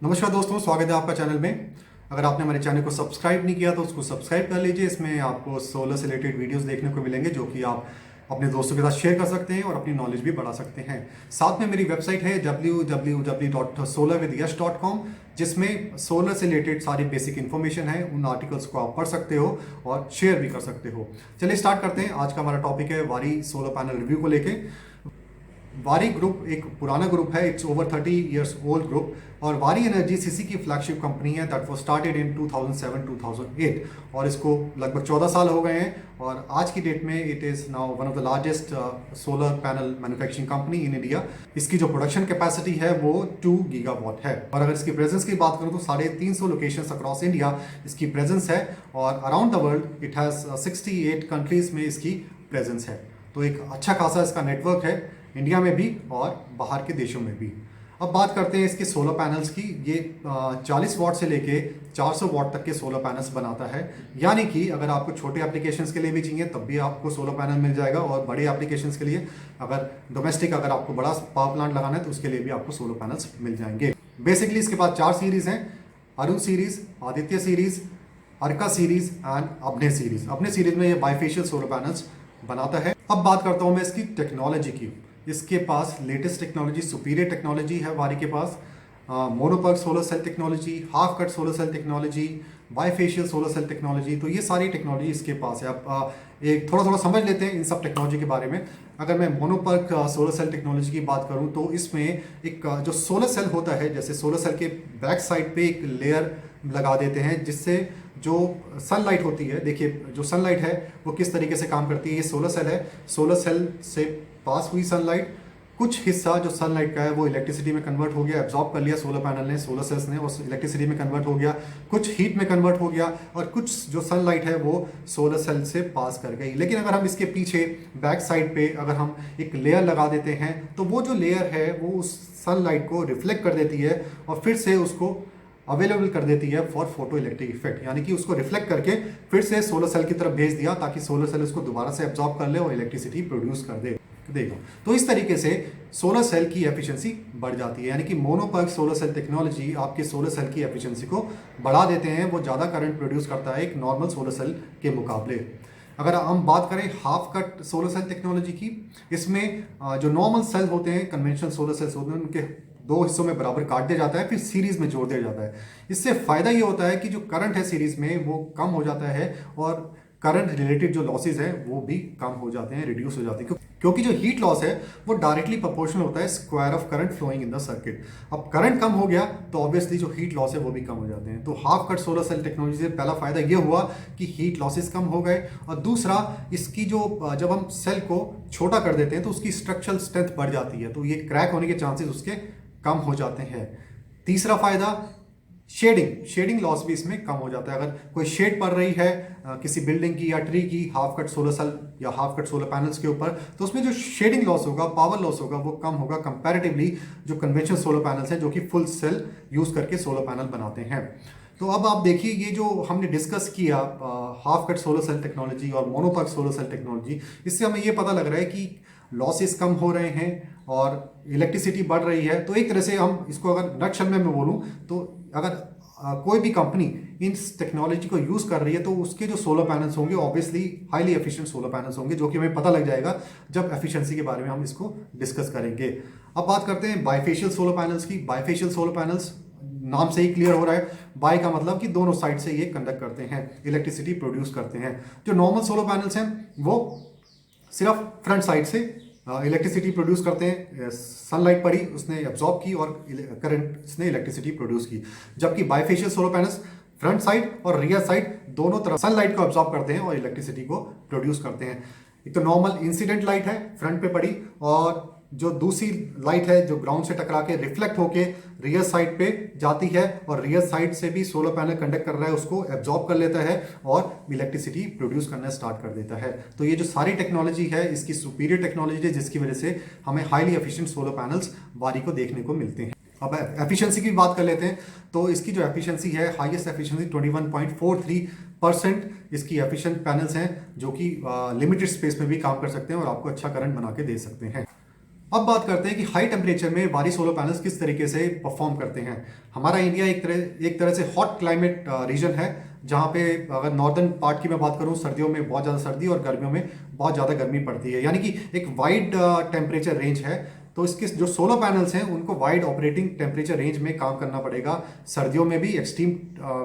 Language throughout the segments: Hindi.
नमस्कार दोस्तों, स्वागत है आपका चैनल में। अगर आपने हमारे चैनल को सब्सक्राइब नहीं किया तो उसको सब्सक्राइब कर लीजिए। इसमें आपको सोलर से रिलेटेड वीडियोस देखने को मिलेंगे जो कि आप अपने दोस्तों के साथ शेयर कर सकते हैं और अपनी नॉलेज भी बढ़ा सकते हैं। साथ में मेरी वेबसाइट है www.solarwithyash.com, जिसमें सोलर से रिलेटेड सारी बेसिक इन्फॉर्मेशन है। उन आर्टिकल्स को आप पढ़ सकते हो और शेयर भी कर सकते हो। चलिए स्टार्ट करते हैं। आज का हमारा टॉपिक है वारी सोलर पैनल रिव्यू को लेके। वारी ग्रुप एक पुराना ग्रुप है, it's over 30 years old group, और वारी एनर्जी सीसी की फ्लैगशिप कंपनी है दैट वाज स्टार्टेड इन 2007-2008, और इसको लगभग 14 साल हो गए हैं। और आज की डेट में it is now one of the largest solar panel manufacturing company in India. इसकी जो प्रोडक्शन कैपेसिटी है वो 2 गीगावाट है। और अगर इसकी प्रेजेंस की बात करूँ तो 350 लोकेशंस अक्रॉस इंडिया इसकी प्रेजेंस है, और around the world it has 68 countries में इसकी प्रेजेंस है। तो एक अच्छा खासा इसका नेटवर्क है इंडिया में भी और बाहर के देशों में भी। अब बात करते हैं इसके सोलर पैनल्स की। ये 40 वाट से लेके 400 वाट तक के सोलर पैनल्स बनाता है। यानी कि अगर आपको छोटे एप्लीकेशंस के लिए भी चाहिए तब भी आपको सोलर पैनल मिल जाएगा, और बड़े एप्लीकेशंस के लिए अगर डोमेस्टिक अगर आपको बड़ा पावर प्लांट लगाना है तो उसके लिए भी आपको सोलर पैनल्स मिल जाएंगे। बेसिकली इसके पास 4 सीरीज़ हैं: Arun series, Aditya series, Arka series and अपने सीरीज़। अपने सीरीज़ में ये बाइफेशियल सोलर पैनल्स बनाता है। अब बात करता हूँ मैं इसकी टेक्नोलॉजी की। इसके पास लेटेस्ट टेक्नोलॉजी, सुपीरियर टेक्नोलॉजी है वारी के पास। Monoperc solar cell technology, half cut solar cell technology, bifacial solar cell technology, तो ये सारी टेक्नोलॉजी इसके पास है। आप एक थोड़ा समझ लेते हैं इन सब टेक्नोलॉजी के बारे में। अगर मैं मोनोपर्क सोलर सेल टेक्नोलॉजी की बात करूं तो इसमें एक जो सोलर सेल होता है, जैसे सोलर सेल के बैक साइड पे एक लेयर लगा देते हैं जिससे जो सनलाइट होती है, देखिए जो सनलाइट है वो किस तरीके से काम करती है। ये सोलर सेल है, सोलर सेल से पास हुई सनलाइट, कुछ हिस्सा जो सनलाइट का है वो इलेक्ट्रिसिटी में कन्वर्ट हो गया, एब्जॉर्ब कर लिया सोलर पैनल ने, सोलर सेल्स ने, और इलेक्ट्रिसिटी में कन्वर्ट हो गया, कुछ हीट में कन्वर्ट हो गया, और कुछ जो सनलाइट है वो सोलर सेल से पास कर गई। लेकिन अगर हम इसके पीछे बैक साइड पे अगर हम एक लेयर लगा देते हैं तो वो जो लेयर है वो उस सनलाइट को रिफ्लेक्ट कर देती है और फिर से उसको अवेलेबल कर देती है फॉर फोटो इलेक्ट्रिक इफेक्ट। यानी कि उसको रिफ्लेक्ट करके फिर से सोलर सेल की तरफ भेज दिया ताकि सोलर सेल उसको दोबारा से एब्जॉर्ब कर ले और इलेक्ट्रिसिटी प्रोड्यूस कर देगा। तो इस तरीके से सोलर सेल की एफिशिएंसी बढ़ जाती है। यानी कि मोनोपर्क सोलर सेल टेक्नोलॉजी आपके सोलर सेल की एफिशिएंसी को बढ़ा देते हैं। वो ज़्यादा करंट प्रोड्यूस करता है एक नॉर्मल सोलर सेल के मुकाबले। अगर हम बात करें half cut solar cell technology की, इसमें जो नॉर्मल सेल होते हैं, कन्वेंशनल सोलर सेल्स होते हैं, उनके 2 हिस्सों में बराबर काट दिया जाता है, फिर सीरीज में जोड़ दिया जाता है। इससे फायदा ये होता है कि जो करंट है सीरीज में वो कम हो जाता है, और करंट रिलेटेड जो लॉसेज है वो भी कम हो जाते हैं, रिड्यूस हो जाते हैं, क्योंकि जो हीट लॉस है वो डायरेक्टली प्रोपोर्शनल होता है square of current flowing in the circuit. अब करंट कम हो गया तो ऑब्वियसली जो हीट लॉस है वो भी कम हो जाते हैं। तो half cut solar cell technology से पहला फायदा ये हुआ कि हीट लॉसेस कम हो गए, और दूसरा इसकी जो जब हम सेल को छोटा कर देते हैं तो उसकी स्ट्रक्चरल स्ट्रेंथ बढ़ जाती है, तो ये क्रैक होने के चांसेस उसके कम हो जाते हैं। तीसरा फायदा शेडिंग लॉस भी इसमें कम हो जाता है। अगर कोई शेड पड़ रही है किसी बिल्डिंग की या ट्री की हाफ कट सोलर सेल या हाफ कट सोलर पैनल्स के ऊपर, तो उसमें जो शेडिंग लॉस होगा, पावर लॉस होगा, वो कम होगा कंपैरेटिवली जो कन्वेंशनल सोलर पैनल्स हैं जो कि फुल सेल यूज करके सोलर पैनल बनाते हैं। तो अब आप देखिए, ये जो हमने डिस्कस किया half cut solar cell technology और मोनोपर्क सोलर सेल टेक्नोलॉजी, इससे हमें ये पता लग रहा है कि लॉसेस कम हो रहे हैं और इलेक्ट्रिसिटी बढ़ रही है। तो एक तरह से हम इसको अगर नटशल में मैं बोलूँ तो अगर कोई भी कंपनी इन टेक्नोलॉजी को यूज़ कर रही है तो उसके जो सोलर पैनल्स होंगे obviously highly efficient solar panels होंगे, जो कि हमें पता लग जाएगा जब एफिशिएंसी के बारे में हम इसको डिस्कस करेंगे। अब बात करते हैं बाइफेशियल सोलर पैनल्स की। बाइफेशियल सोलर पैनल्स नाम से ही क्लियर हो रहा है, बाई का मतलब कि दोनों साइड से ये कंडक्ट करते हैं, इलेक्ट्रिसिटी प्रोड्यूस करते हैं। जो नॉर्मल सोलर पैनल्स हैं वो सिर्फ फ्रंट साइड से इलेक्ट्रिसिटी प्रोड्यूस करते हैं, सनलाइट पड़ी उसने एब्जॉर्ब की और करंट इसने इलेक्ट्रिसिटी प्रोड्यूस की। जबकि bifacial solar panels front side और रियर साइड दोनों तरफ सनलाइट को एब्जॉर्ब करते हैं और इलेक्ट्रिसिटी को प्रोड्यूस करते हैं। एक तो नॉर्मल इंसिडेंट लाइट है फ्रंट पे पड़ी, और जो दूसरी लाइट है जो ग्राउंड से टकरा के रिफ्लेक्ट होके रियर साइड पे जाती है, और रियर साइड से भी सोलर पैनल कंडक्ट कर रहा है उसको एब्जॉर्ब कर लेता है और इलेक्ट्रिसिटी प्रोड्यूस करना स्टार्ट कर देता है। तो ये जो सारी टेक्नोलॉजी है इसकी सुपीरियर टेक्नोलॉजी है, जिसकी वजह से हमें हाईली एफिशिएंट सोलर पैनल्स वारी को देखने को मिलते हैं। अब एफिशिएंसी की बात कर लेते हैं। तो इसकी जो एफिशिएंसी है, हाईएस्ट एफिशिएंसी 21.43% इसकी एफिशिएंट पैनल्स हैं, जो कि लिमिटेड स्पेस में भी काम कर सकते हैं और आपको अच्छा करंट बना के दे सकते हैं। अब बात करते हैं कि हाई टेम्परेचर में वारी सोलर पैनल्स किस तरीके से परफॉर्म करते हैं। हमारा इंडिया एक तरह से हॉट क्लाइमेट रीजन है, जहाँ पे अगर नॉर्दर्न पार्ट की मैं बात करूँ, सर्दियों में बहुत ज़्यादा सर्दी और गर्मियों में बहुत ज़्यादा गर्मी पड़ती है, यानी कि एक वाइड टेम्परेचर रेंज है। तो इसके जो सोलर पैनल्स हैं उनको वाइड ऑपरेटिंग टेम्परेचर रेंज में काम करना पड़ेगा। सर्दियों में भी, एक्सट्रीम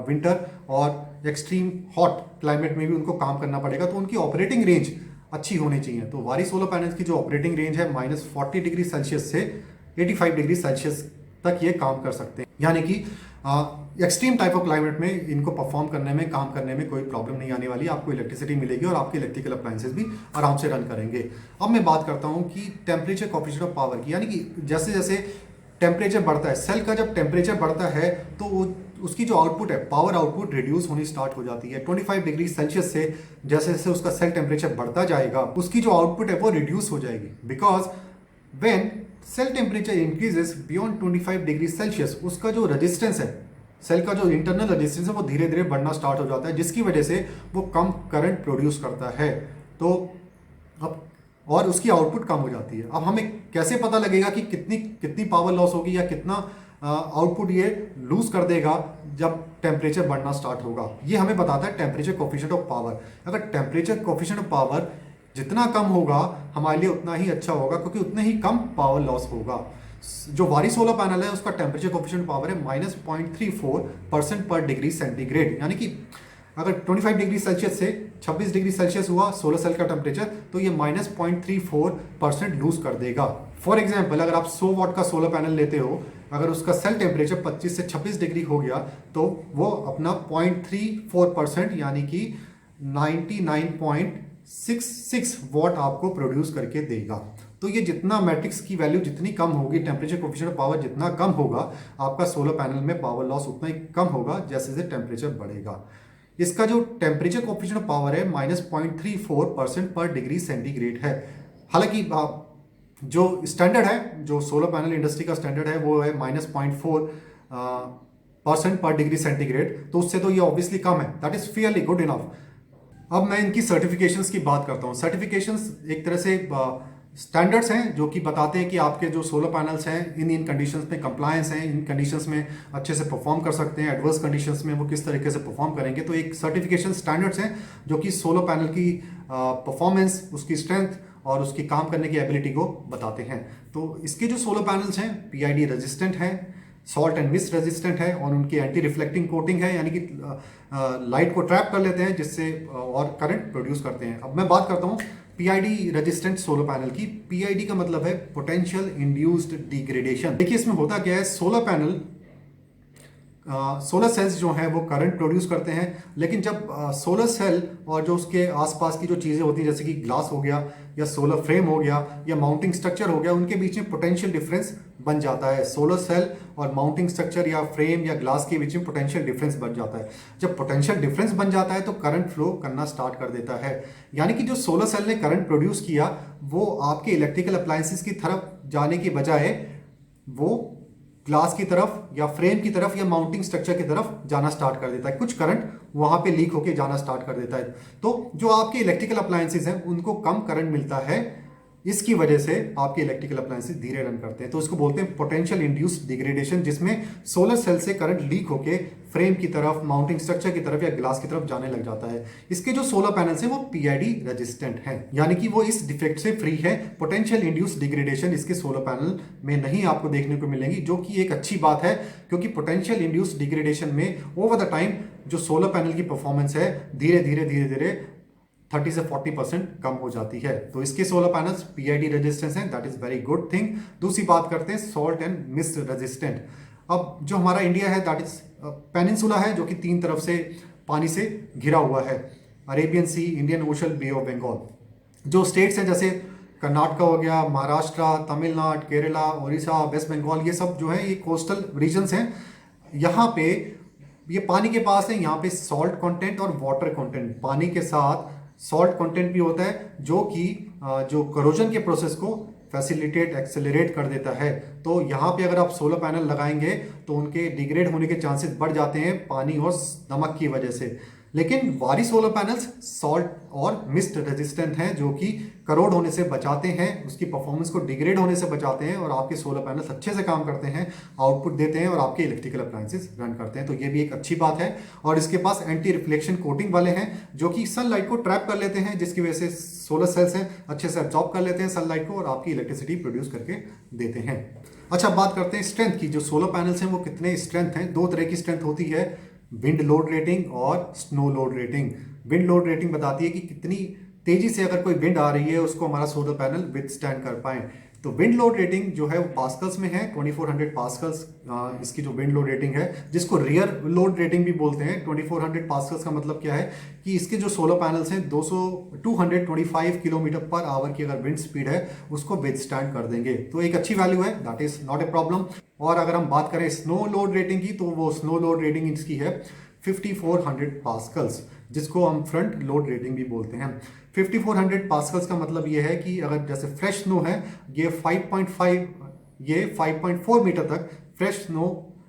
विंटर और एक्सट्रीम हॉट क्लाइमेट में भी उनको काम करना पड़ेगा, तो उनकी ऑपरेटिंग रेंज अच्छी होनी चाहिए। तो वारी सोलर पैनल्स की जो ऑपरेटिंग रेंज है -40 डिग्री सेल्सियस से 85 डिग्री सेल्सियस तक ये काम कर सकते हैं, यानी कि एक्सट्रीम टाइप ऑफ क्लाइमेट में इनको परफॉर्म करने में, काम करने में कोई प्रॉब्लम नहीं आने वाली। आपको इलेक्ट्रिसिटी मिलेगी और आपके इलेक्ट्रिकल अप्लायंसेस भी आराम से रन करेंगे। अब मैं बात करता हूँ कि टेम्परेचर कोएफिशिएंट ऑफ पावर की, यानी कि जैसे जैसे टेम्परेचर बढ़ता है, सेल का जब टेम्परेचर बढ़ता है तो उसकी जो आउटपुट है, पावर आउटपुट रिड्यूस होनी स्टार्ट हो जाती है। 25 डिग्री सेल्सियस से जैसे जैसे उसका सेल टेम्परेचर बढ़ता जाएगा, उसकी जो आउटपुट है वो रिड्यूस हो जाएगी। Because when cell temperature increases beyond 25 degree celsius, उसका जो रेजिस्टेंस है, सेल का जो इंटरनल रेजिस्टेंस है वो धीरे धीरे बढ़ना स्टार्ट हो जाता है, जिसकी वजह से वो कम करंट प्रोड्यूस करता है। तो अब और उसकी आउटपुट कम हो जाती है। अब हमें कैसे पता लगेगा कि कितनी कितनी पावर लॉस होगी या कितना आउटपुट ये लूज कर देगा जब टेम्परेचर बढ़ना स्टार्ट होगा? ये हमें बताता है टेम्परेचर कोएफिशिएंट ऑफ पावर। अगर टेम्परेचर कोएफिशिएंट ऑफ पावर जितना कम होगा हमारे लिए उतना ही अच्छा होगा, क्योंकि उतने ही कम पावर लॉस होगा। जो वारी सोलर पैनल है उसका टेम्परेचर कोएफिशिएंट पावर है -0.34% पर डिग्री सेंटीग्रेड, यानी कि अगर 25 डिग्री सेल्सियस से 26 डिग्री सेल्सियस हुआ सोलर सेल का टेम्परेचर, तो ये -0.34% लूज कर देगा। फॉर एग्जाम्पल, अगर आप 100 वाट का सोलर पैनल लेते हो, अगर उसका सेल टेम्परेचर 25 से 26 डिग्री हो गया तो वो अपना 0.34% यानी कि 99.66 वाट आपको प्रोड्यूस करके देगा। तो ये जितना मैट्रिक्स की वैल्यू जितनी कम होगी, टेम्परेचर कोएफिशिएंट ऑफ पावर जितना कम होगा, आपका सोलर पैनल में पावर लॉस उतना ही कम होगा जैसे जैसे टेम्परेचर बढ़ेगा। इसका जो टेम्परेचर कोएफिशिएंट ऑफ पावर है -0.34% पर डिग्री सेंटीग्रेड है। हालांकि जो स्टैंडर्ड है, जो सोलर पैनल इंडस्ट्री का स्टैंडर्ड है वो है -0.4% पर डिग्री सेंटीग्रेड, तो उससे तो ये ऑब्वियसली कम है। That is fairly good enough. अब मैं इनकी सर्टिफिकेशंस की बात करता हूँ। सर्टिफिकेशंस एक तरह से स्टैंडर्ड्स हैं जो कि बताते हैं कि आपके जो सोलर पैनल्स हैं इन कंडीशंस में कंप्लायंस हैं, इन कंडीशंस में अच्छे से परफॉर्म कर सकते हैं, एडवर्स कंडीशंस में वो किस तरीके से परफॉर्म करेंगे। तो एक सर्टिफिकेशन स्टैंडर्ड्स हैं जो कि सोलर पैनल की परफॉर्मेंस, उसकी स्ट्रेंथ और उसकी काम करने की एबिलिटी को बताते हैं। तो इसके जो सोलर पैनल्स हैं PID रेजिस्टेंट हैं, सॉल्ट एंड मिस्ट रेजिस्टेंट है, और उनकी एंटी रिफ्लेक्टिंग कोटिंग है, यानी कि लाइट को ट्रैप कर लेते हैं जिससे और करंट प्रोड्यूस करते हैं। अब मैं बात करता हूँ PID रेजिस्टेंट सोलर पैनल की। PID का मतलब है पोटेंशियल इंड्यूस्ड डिग्रेडेशन। देखिए इसमें होता क्या है, सोलर पैनल सोलर सेल्स जो हैं वो करंट प्रोड्यूस करते हैं, लेकिन जब सोलर सेल और जो उसके आसपास की जो चीज़ें होती हैं जैसे कि ग्लास हो गया या सोलर फ्रेम हो गया या माउंटिंग स्ट्रक्चर हो गया, उनके बीच में पोटेंशियल डिफरेंस बन जाता है। सोलर सेल और माउंटिंग स्ट्रक्चर या फ्रेम या ग्लास के बीच में पोटेंशियल डिफरेंस बन जाता है। जब पोटेंशियल डिफरेंस बन जाता है तो करंट फ्लो करना स्टार्ट कर देता है, यानी कि जो सोलर सेल ने करंट प्रोड्यूस किया वो आपके इलेक्ट्रिकल अप्लायंसेस की तरफ जाने की बजाय वो ग्लास की तरफ या फ्रेम की तरफ या माउंटिंग स्ट्रक्चर की तरफ जाना स्टार्ट कर देता है। कुछ करंट वहां पे लीक होके जाना स्टार्ट कर देता है। तो जो आपके इलेक्ट्रिकल अप्लायंसेस हैं उनको कम करंट मिलता है, इसकी वजह से आपके इलेक्ट्रिकल अप्लायंसेस धीरे रन करते हैं। तो इसको बोलते हैं पोटेंशियल इंड्यूस्ड डिग्रेडेशन, जिसमें सोलर सेल से करंट लीक होके फ्रेम की तरफ, माउंटिंग स्ट्रक्चर की तरफ या ग्लास की तरफ जाने लग जाता है। इसके जो सोलर पैनल्स हैं वो PID रेजिस्टेंट हैं, यानी कि वो इस डिफेक्ट से फ्री है। पोटेंशियल इंड्यूस्ड डिग्रेडेशन इसके सोलर पैनल में नहीं आपको देखने को मिलेंगी, जो कि एक अच्छी बात है, क्योंकि पोटेंशियल इंड्यूस्ड डिग्रेडेशन में ओवर द टाइम जो सोलर पैनल की परफॉर्मेंस है धीरे धीरे 30 से 40% कम हो जाती है। तो इसके सोलर पैनल्स PID रेजिस्टेंस हैं, that is very good thing. दूसरी बात करते हैं सॉल्ट एंड मिस्ट रेजिस्टेंट। अब जो हमारा इंडिया है दैट इज पेनिनसुला है, जो कि 3 तरफ से पानी से घिरा हुआ है, Arabian sea, Indian ocean, bay of Bengal. जो स्टेट्स हैं जैसे कर्नाटका हो गया, महाराष्ट्र, तमिलनाडु, केरला, उड़ीसा, वेस्ट बंगाल, ये सब जो है ये कोस्टल रीजन्स हैं। यहाँ पे ये पानी के पास है, यहाँ पे सॉल्ट कंटेंट और वाटर कंटेंट, पानी के साथ सॉल्ट कंटेंट भी होता है, जो कि जो करोजन के प्रोसेस को फैसिलिटेट, एक्सेलरेट कर देता है। तो यहाँ पे अगर आप सोलर पैनल लगाएंगे तो उनके डिग्रेड होने के चांसेस बढ़ जाते हैं पानी और नमक की वजह से। लेकिन वारी सोलर पैनल्स सॉल्ट और मिस्ट रेजिस्टेंट हैं, जो कि करोड होने से बचाते हैं, उसकी परफॉर्मेंस को डिग्रेड होने से बचाते हैं और आपके सोलर पैनल्स अच्छे से काम करते हैं, आउटपुट देते हैं और आपके इलेक्ट्रिकल अप्लायंसेस रन करते हैं। तो ये भी एक अच्छी बात है। और इसके पास एंटी रिफ्लेक्शन कोटिंग वाले हैं, जो कि सनलाइट को ट्रैप कर लेते हैं, जिसकी वजह से सोलर सेल्स हैं अच्छे से एब्जॉर्ब कर लेते हैं सनलाइट को और आपकी इलेक्ट्रिसिटी प्रोड्यूस करके देते हैं। अच्छा, बात करते हैं स्ट्रेंथ की। जो सोलर पैनल्स हैं वो कितने स्ट्रेंथ हैं। दो तरह की स्ट्रेंथ होती है, विंड लोड रेटिंग और snow load rating. Wind load rating बताती है कि कितनी तेजी से अगर कोई विंड आ रही है उसको हमारा सोलर पैनल विथस्टैंड कर पाए। तो विंड लोड रेटिंग जो है वो पास्कल्स में है, 2400 पास्कल्स इसकी जो विंड लोड रेटिंग है, जिसको रियर लोड रेटिंग भी बोलते हैं। 2400 पास्कल्स का मतलब क्या है कि इसके जो सोलर पैनल्स हैं 225 किलोमीटर पर आवर की अगर विंड स्पीड है उसको विथस्टैंड कर देंगे। तो एक अच्छी वैल्यू है, that is not a problem. और अगर हम बात करें स्नो लोड रेटिंग की, तो वो स्नो लोड रेटिंग इसकी है 5400 पास्कल्स, जिसको हम फ्रंट लोड रेटिंग भी बोलते हैं। 5400 पास्कल्स का मतलब ये है कि अगर जैसे फ्रेश स्नो है, ये 5.4 मीटर तक फ्रेश स्नो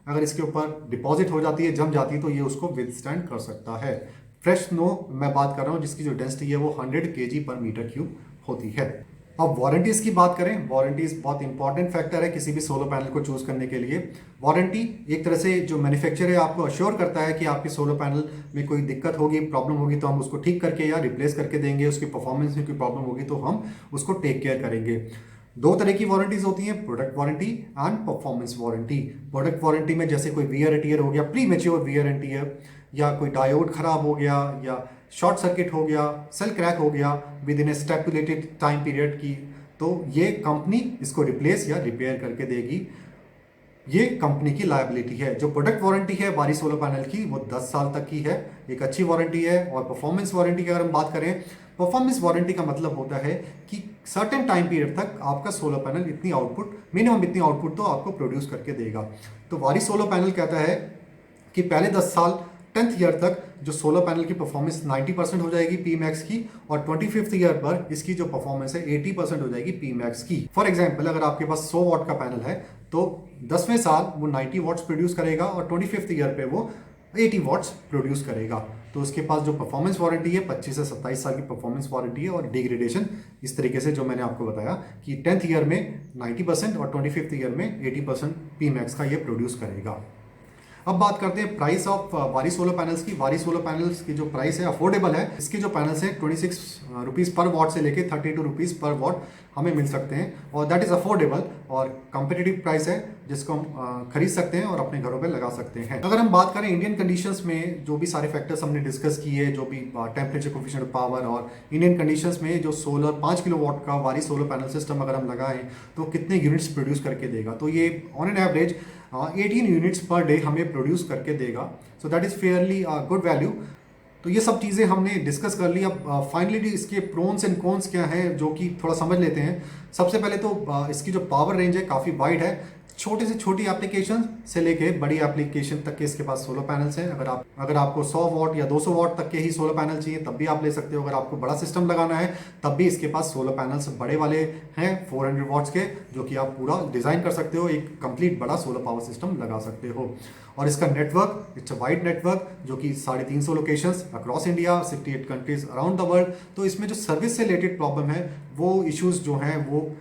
अगर इसके ऊपर डिपॉजिट हो जाती है, जम जाती है, तो ये उसको विथस्टैंड कर सकता है। फ्रेश स्नो मैं बात कर रहा हूँ जिसकी जो डेंसिटी है वो 100 kg पर मीटर क्यूब होती है। अब वारंटीज की बात करें, वारंटीज बहुत इंपॉर्टेंट फैक्टर है किसी भी सोलर पैनल को चूज करने के लिए। वारंटी एक तरह से जो मैन्युफैक्चरर है आपको अश्योर करता है कि आपके सोलर पैनल में कोई दिक्कत होगी, प्रॉब्लम होगी तो हम उसको ठीक करके या रिप्लेस करके देंगे। उसकी परफॉर्मेंस में कोई प्रॉब्लम होगी तो हम उसको टेक केयर करेंगे। दो तरह की वारंटीज होती हैं, product warranty and performance warranty. Product warranty में जैसे कोई वियर एंड टियर हो गया, pre mature wear and tear, या कोई डायोड खराब हो गया, या शॉर्ट सर्किट हो गया, सेल क्रैक हो गया within a stipulated time period की, तो ये कंपनी इसको रिप्लेस या रिपेयर करके देगी। ये कंपनी की लायबिलिटी है। जो प्रोडक्ट वारंटी है वारी सोलर पैनल की वो 10 साल तक की है, एक अच्छी वारंटी है। और परफॉर्मेंस वारंटी की अगर हम बात करें, परफॉर्मेंस वारंटी का मतलब होता है कि सर्टेन टाइम पीरियड तक आपका सोलर पैनल इतनी आउटपुट, मिनिमम इतनी आउटपुट तो आपको प्रोड्यूस करके देगा। तो वारी सोलर पैनल कहता है कि पहले 10 साल 10th ईयर तक जो सोलर पैनल की परफॉर्मेंस 90% हो जाएगी पी मैक्स की, और 25th ईयर पर इसकी जो परफॉर्मेंस है 80% हो जाएगी पी मैक्स की। फॉर एग्जांपल, अगर आपके पास 100 वाट का पैनल है तो 10वें साल वो 90 वाट्स प्रोड्यूस करेगा और 25th ईयर पे वो 80 वाट्स प्रोड्यूस करेगा। तो उसके पास जो परफॉर्मेंस वारंटी है 25 से 27 साल की परफॉर्मेंस वारंटी है। और डिग्रेडेशन इस तरीके से जो मैंने आपको बताया कि 10th ईयर में 90% और 25th ईयर में 80% पी मैक्स का ये प्रोड्यूस करेगा। अब बात करते हैं प्राइस ऑफ वारी सोलर पैनल्स की। वारी सोलर पैनल्स की जो प्राइस है अफोर्डेबल है। इसके जो पैनल्स हैं 26 रुपीज़ पर वॉट से लेके 32 रुपीज़ पर वॉट हमें मिल सकते हैं, और दैट इज़ अफोर्डेबल और कंपेटिटिव प्राइस है जिसको हम खरीद सकते हैं और अपने घरों पे लगा सकते हैं। अगर हम बात करें इंडियन कंडीशंस में, जो भी सारे फैक्टर्स हमने डिस्कस किए, जो भी टेम्परेचर, कोफिशिएंट पावर, और इंडियन कंडीशंस में जो सोलर 5 किलोवाट का वारी सोलर पैनल सिस्टम अगर हम लगाएं तो कितने यूनिट्स प्रोड्यूस करके देगा, तो ये on an average 18 units per day हमें प्रोड्यूस करके देगा। So that is fairly good value. तो ये सब चीज़ें हमने डिस्कस कर ली। अब फाइनली इसके प्रोन्स एंड कॉन्स क्या हैं जो कि थोड़ा समझ लेते हैं। सबसे पहले तो इसकी जो पावर रेंज है काफ़ी वाइड है, छोटे से छोटी एप्लीकेशन से लेके बड़ी एप्लीकेशन तक के इसके पास सोलर पैनल्स हैं। अगर आपको 100 वाट या 200 वाट तक के ही सोलर पैनल चाहिए तब भी आप ले सकते हो। अगर आपको बड़ा सिस्टम लगाना है तब भी इसके पास सोलर पैनल्स बड़े वाले हैं 400 वाट्स के, जो कि आप पूरा डिज़ाइन कर सकते हो, एक कंप्लीट बड़ा सोलर पावर सिस्टम लगा सकते हो। और इसका network, it's a wide network, जो कि 350 locations across India, 68 countries around the world. तो इसमें जो सर्विस से रिलेटेड प्रॉब्लम है, वो इश्यूज जो हैं, वो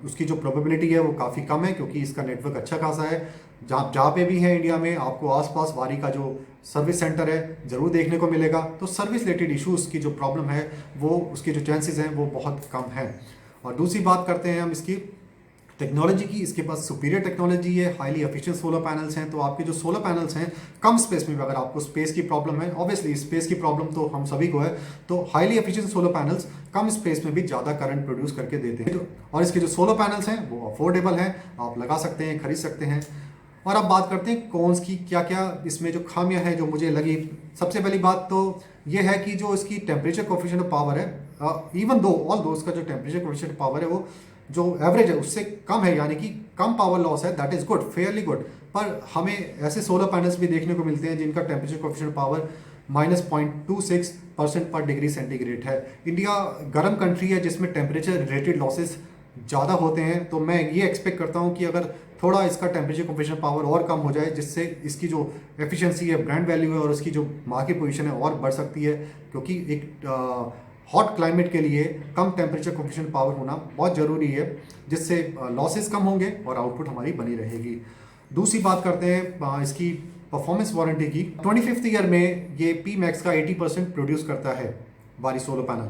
उसकी जो प्रोबेबिलिटी है वो काफ़ी कम है, क्योंकि इसका नेटवर्क अच्छा खासा है। जहाँ पे भी है इंडिया में आपको आसपास वारी का जो सर्विस सेंटर है ज़रूर देखने को मिलेगा। तो सर्विस रिलेटेड इश्यूज़ की जो प्रॉब्लम है, वो उसके जो चांसेस हैं वो बहुत कम है। और दूसरी बात करते हैं हम इसकी टेक्नोलॉजी की। इसके पास सुपीरियर टेक्नोलॉजी है, हाईली एफिशिएंट सोलर पैनल्स हैं। तो आपके जो सोलर पैनल्स हैं कम स्पेस में भी, अगर आपको स्पेस की प्रॉब्लम है, ऑब्वियसली स्पेस की प्रॉब्लम तो हम सभी को है, तो हाईली एफिशिएंट सोलर पैनल्स कम स्पेस में भी ज़्यादा करंट प्रोड्यूस करके देते हैं। और इसके जो सोलर पैनल्स हैं वो अफोर्डेबल हैं, आप लगा सकते हैं, खरीद सकते हैं। और अब बात करते हैं कॉन्स की, क्या क्या इसमें जो खामियां हैं जो मुझे लगी। सबसे पहली बात तो ये है कि जो इसकी टेम्परेचर कोफिशिएंट ऑफ पावर है, इवन दो ऑल दो इसका जो टेम्परेचर कोफिशिएंट पावर है वो जो एवरेज है उससे कम है, यानी कि कम पावर लॉस है, that is good, fairly good. पर हमें ऐसे सोलर पैनल्स भी देखने को मिलते हैं जिनका टेम्परेचर कोफिशिएंट पावर -0.26% पर डिग्री सेंटीग्रेड है। इंडिया गर्म कंट्री है जिसमें टेम्परेचर रिलेटेड लॉसेस ज़्यादा होते हैं, तो मैं ये एक्सपेक्ट करता हूँ कि अगर थोड़ा इसका टेम्परेचर कोफिशिएंट पावर और कम हो जाए, जिससे इसकी जो एफिशिएंसी है, ब्रांड वैल्यू है और उसकी जो मार्केट पोजीशन है और बढ़ सकती है, क्योंकि एक हॉट क्लाइमेट के लिए कम टेम्परेचर कोफिशिएंट पावर होना बहुत ज़रूरी है, जिससे लॉसेस कम होंगे और आउटपुट हमारी बनी रहेगी। दूसरी बात करते हैं इसकी परफॉर्मेंस वारंटी की। 25th ईयर में ये पी मैक्स का 80% प्रोड्यूस करता है वारी सोलर पैनल।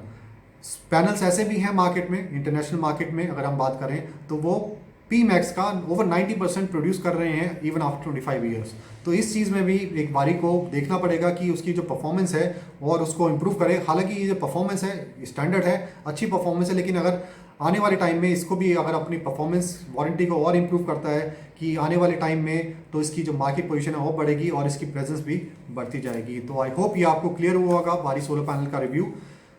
पैनल्स ऐसे भी हैं मार्केट में, इंटरनेशनल मार्केट में अगर हम बात करें तो वो पी मैक्स का ओवर 90% प्रोड्यूस कर रहे हैं इवन आफ्टर 25 ईयर्स। तो इस चीज़ में भी एक वारी को देखना पड़ेगा कि उसकी जो परफॉर्मेंस है और उसको इम्प्रूव करे। हालांकि ये जो परफॉर्मेंस है स्टैंडर्ड है, अच्छी परफॉर्मेंस है, लेकिन अगर आने वाले टाइम में इसको भी अगर अपनी परफॉर्मेंस वारंटी को और इम्प्रूव करता है कि आने वाले टाइम में, तो इसकी जो मार्केट पोजीशन है वो बढ़ेगी और इसकी प्रेजेंस भी बढ़ती जाएगी। तो आई होप ये आपको क्लियर हुआ होगा वारी सोलर पैनल का रिव्यू।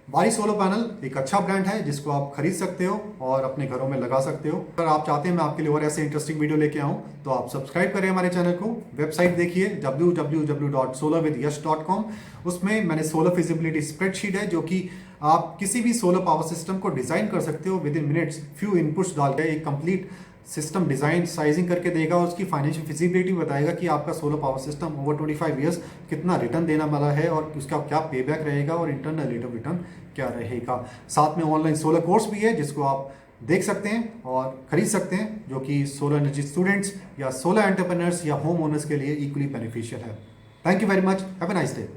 वारी सोलर पैनल एक अच्छा ब्रांड है जिसको आप खरीद सकते हो और अपने घरों में लगा सकते हो। अगर आप चाहते हैं मैं आपके लिए और ऐसे इंटरेस्टिंग वीडियो लेके आऊँ तो आप सब्सक्राइब करें हमारे चैनल को। वेबसाइट देखिए www.solarwithyash.com। उसमें मैंने सोलर फिजिबिलिटी स्प्रेडशीट है, जो कि आप किसी भी सोलर पावर सिस्टम को डिज़ाइन कर सकते हो with in minutes. Few inputs डाल के एक कंप्लीट सिस्टम डिज़ाइन साइजिंग करके देगा और उसकी फाइनेंशियल फिजिबिलिटी बताएगा कि आपका solar power system over 25 years कितना रिटर्न देने वाला है और उसका क्या पेबैक रहेगा और इंटरनल रेट ऑफ रिटर्न क्या रहेगा। साथ में ऑनलाइन सोलर कोर्स भी है जिसको आप देख सकते हैं और खरीद सकते हैं, जो कि सोलर एनर्जी स्टूडेंट्स या सोलर एंटरप्रेन्योर्स या होम ओनर्स के लिए इक्वली बेनिफिशियल है। Thank you very much, have a nice day.